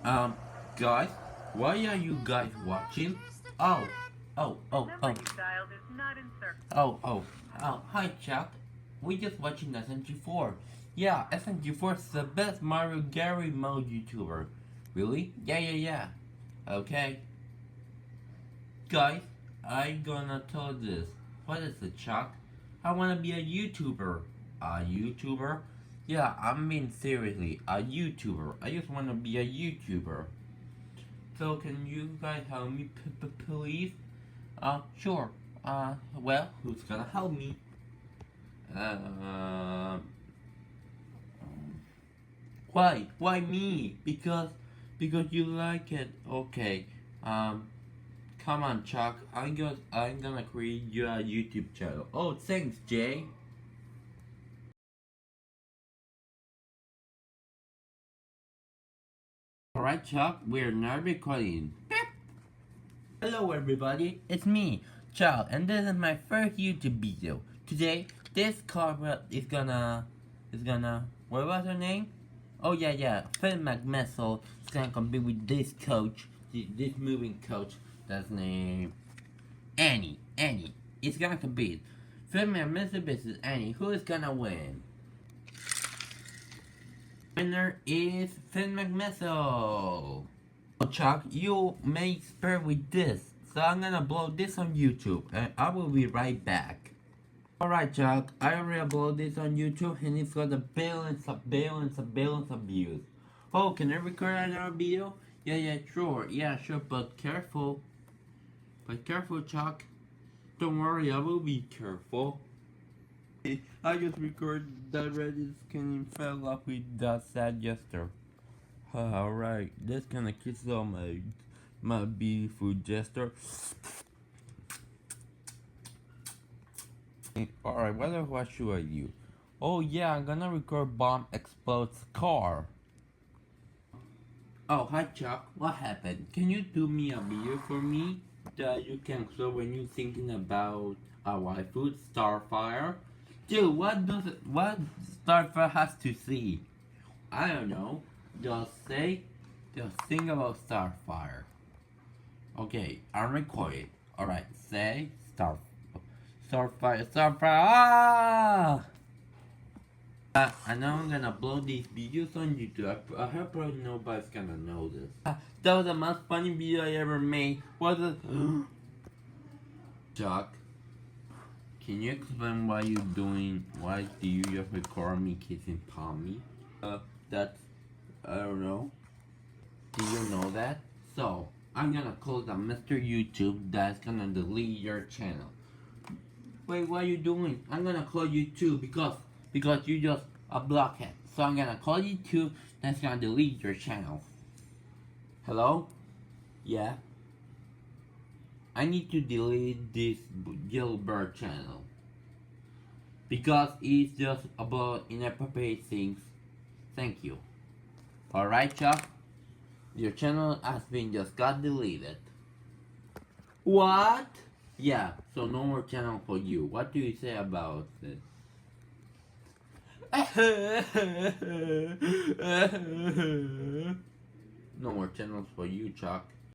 Um, guys, why are you guys watching? Oh, oh, oh, oh, hi Chuck. We just watching SMG4. Yeah, SMG4 is the best Mario Gary mode YouTuber. Really? Yeah. Okay. Guys, I gonna tell this. What is it, Chuck? I wanna be a YouTuber. A YouTuber? Yeah, I'm being seriously, a YouTuber. I just wanna be a YouTuber. So can you guys help me, please? Sure. Well, who's gonna help me? Uh, why? Why me? Because you like it. Okay. Um, come on, Chuck. I'm gonna create you a YouTube channel. Oh, thanks, Jay. Alright, Chuck. We're now recording. Hello everybody, it's me, Chow, and this is my first YouTube video. Today, this corporate is gonna, what was her name? Oh yeah, Phil McMessel is gonna compete with this coach, this moving coach, that's named Annie. It's gonna compete. Phil McMessel versus Annie, who is gonna win? Winner is Phil McMessel. Chuck, you may spare with this, so I'm gonna blow this on YouTube, and I will be right back. Alright, Chuck, I already uploaded this on YouTube, and it's got a billions of views. Oh, can I record another video? Yeah, sure, but careful. But careful, Chuck. Don't worry, I will be careful. I just recorded that Reddit skin fell off with that sad gesture. Alright, that's gonna kiss all my beautiful jester. Alright, what should I do? Oh yeah, I'm gonna record bomb explodes car. Oh hi Chuck, what happened? Can you do me a video for me that you can show when you're thinking about a waifu, Starfire? Dude, what Starfire has to see? I don't know. Just think about Starfire. Okay, I'm recording. Alright, say Starfire. Ah! I know I'm gonna upload these videos on YouTube. I hope probably nobody's gonna know this. That was the most funny video I ever made. Was it? Chuck, can you explain why you doing? Why do you just record me kissing Palmy? That's I don't know. Do you know that? So, I'm gonna close on Mr. YouTube that's gonna delete your channel. Wait, what are you doing? I'm gonna call you too because you just a blockhead. So I'm gonna call you too that's gonna delete your channel. Hello? Yeah? I need to delete this Gilbert channel. Because it's just about inappropriate things. Thank you. Alright, Chuck? Your channel has been just got deleted. What? Yeah, so no more channel for you. What do you say about this? No more channels for you, Chuck.